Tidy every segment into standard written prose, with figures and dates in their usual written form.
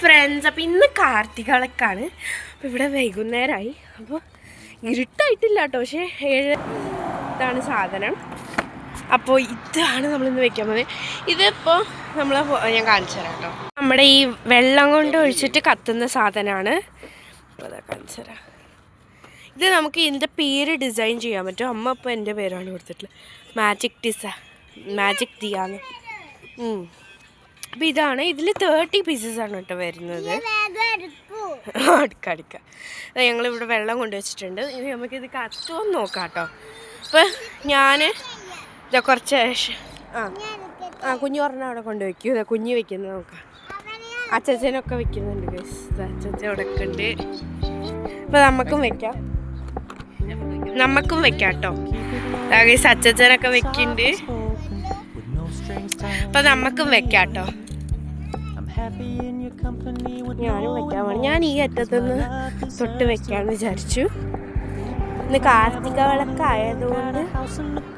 Friends, അപ്പോൾ ഇന്ന് കാർത്തികളക്കാണ്. അപ്പോൾ ഇവിടെ വൈകുന്നേരമായി. അപ്പോൾ ഇരുട്ടായിട്ടില്ല കേട്ടോ, പക്ഷേ 7 ഇതാണ് സാധനം. അപ്പോൾ ഇതാണ് നമ്മളിന്ന് വെക്കാൻ പോകുന്നത്. ഇതിപ്പോൾ ഞാൻ കാണിച്ചു തരാം കേട്ടോ. നമ്മുടെ ഈ വെള്ളം കൊണ്ട് ഒഴിച്ചിട്ട് കത്തുന്ന സാധനമാണ്. അപ്പോൾ അതാ കാണിച്ചു തരാം. ഇത് നമുക്ക് ഇതിൻ്റെ പേര് ഡിസൈൻ ചെയ്യാൻ പറ്റും. അമ്മ ഇപ്പോൾ എൻ്റെ പേരാണ് കൊടുത്തിട്ടുള്ളത്, മാജിക് ദിയാന്ന്. അപ്പോൾ ഇതാണ്. ഇതിൽ 30 പീസസാണ് കേട്ടോ വരുന്നത്. അടുക്ക ഞങ്ങളിവിടെ വെള്ളം കൊണ്ടുവച്ചിട്ടുണ്ട്. ഇനി നമുക്കിത് കത്തുമെന്ന് നോക്കാം കേട്ടോ. അപ്പോൾ ഞാൻ ഇതാ കുറച്ച് കുഞ്ഞു പറഞ്ഞാൽ അവിടെ കൊണ്ടുവയ്ക്കും. ഇതാ കുഞ്ഞ് വെക്കുന്നത് നോക്കാം. അച്ചച്ചനൊക്കെ വെക്കുന്നുണ്ട് ഗൈസ്. അച്ചച്ച അവിടെ ഒക്കെ ഉണ്ട്. അപ്പോൾ നമുക്കും വെക്കാം കേട്ടോ. ഗൈസ് അച്ചച്ചനൊക്കെ വെക്കുന്നുണ്ട്. അപ്പം നമുക്കും വെക്കാം കേട്ടോ. ഞാനും വെക്കാൻ വേണം. ഞാൻ ഈ അറ്റത്തുനിന്ന് തൊട്ട് വെക്കാമെന്ന് വിചാരിച്ചു. ഇന്ന് കാർത്തിക വിളക്കായതുകൊണ്ട്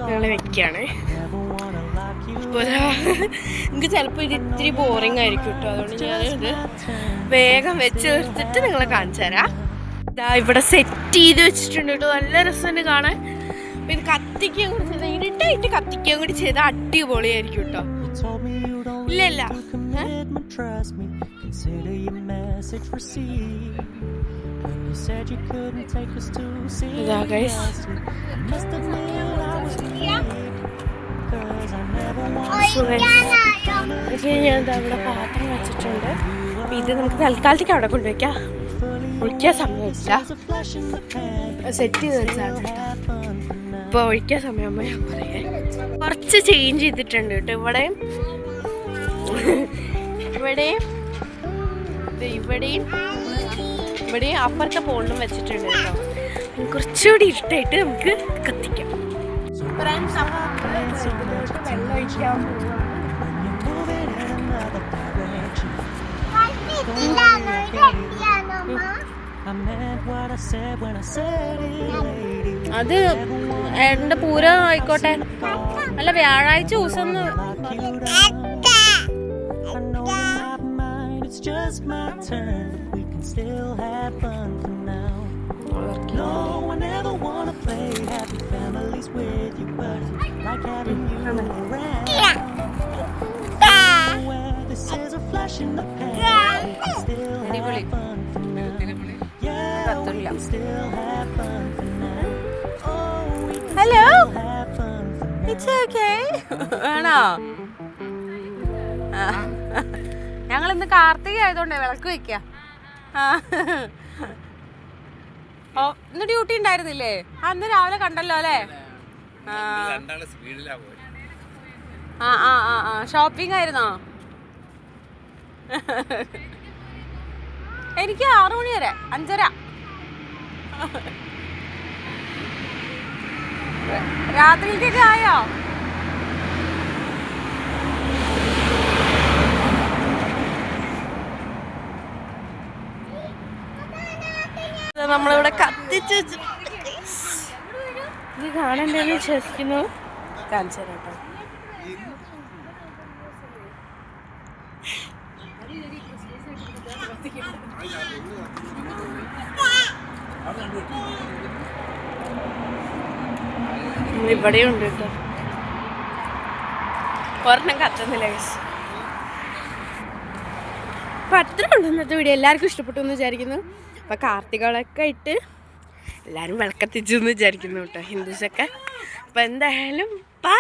ഞങ്ങൾ വെക്കുകയാണ്. എനിക്ക് ചിലപ്പോൾ ഇത് ഇത്തിരി ബോറിംഗ് ആയിരിക്കും കേട്ടോ. അതുകൊണ്ട് ഞാനിത് വേഗം വെച്ച് തീർത്തിട്ട് നിങ്ങളെ കാണിച്ചു തരാം. ഇതാ ഇവിടെ സെറ്റ് ചെയ്ത് വെച്ചിട്ടുണ്ട് കേട്ടോ. നല്ല രസമുണ്ട് കാണാൻ. അപ്പം ഇത് കത്തിക്കുകയും കൂടി ചെയ്താൽ, ഇരുട്ടായിട്ട് കത്തിക്കുകയും കൂടി ചെയ്താൽ അടിപൊളിയായിരിക്കും കേട്ടോ. ഇല്ല ഇതാ ഗൈസ്, ഞാൻ അവിടെ പാത്രം വെച്ചിട്ടുണ്ട്. അപ്പം ഇത് നമുക്ക് തൽക്കാലത്തേക്ക് അവിടെ കൊണ്ടുവയ്ക്കാം. ഒഴിക്കാൻ സമയമില്ല, സെറ്റ് ചെയ്ത് വെച്ചാണ്. ഇപ്പോൾ ഒഴിക്കാൻ സമയമാകുമ്പോൾ ഞാൻ പറയാം. കുറച്ച് ചേഞ്ച് ചെയ്തിട്ടുണ്ട് കേട്ടോ. ഇവിടെയും അപ്പുറത്തെ പോളിലും വെച്ചിട്ടുണ്ട് കേട്ടോ. കുറച്ചുകൂടി ഇരുട്ടായിട്ട് നമുക്ക് കത്തിക്കാം. വെള്ളം ഒഴിക്കാൻ അത് എൻ്റെ പൂരം ആയിക്കോട്ടെ. അല്ല, വ്യാഴാഴ്ച ദിവസം ഹലോ, ഇറ്റ്സ് ഓക്കേ ആണോ? ഞങ്ങളിന്ന് കാർത്തിക ആയതുകൊണ്ടേ വിളക്ക് വെക്കാം. ഇന്ന് ഡ്യൂട്ടി ഉണ്ടായിരുന്നില്ലേ? അന്ന് രാവിലെ കണ്ടല്ലോ അല്ലേ? ഷോപ്പിംഗ് ആയിരുന്നോ? എനിക്ക് 6 മണി വരെ, 5:30. രാത്രിയിലേക്കൊക്കെ ആയോ? നമ്മളിവിടെ കത്തിച്ച് ഇത് കാണണ്ടെന്ന് വിശ്വസിക്കുന്നു. കാണിച്ചു തരാം കേട്ടോ. ഇവിടെ ഉണ്ട് കേട്ടോ. ഒരെണ്ണം കത്തുന്നില്ല ഗൈസ്. അപ്പം അത്ര ഉണ്ട് ഇന്നത്തെ വീഡിയോ. എല്ലാവർക്കും ഇഷ്ടപ്പെട്ടു എന്ന് വിചാരിക്കുന്നു. അപ്പം കാർത്തികളൊക്കെ ഇട്ട് എല്ലാവരും വിളക്കത്തിച്ചു എന്ന് വിചാരിക്കുന്നു കേട്ടോ, ഹിന്ദുസൊക്കെ. അപ്പം എന്തായാലും ബൈ.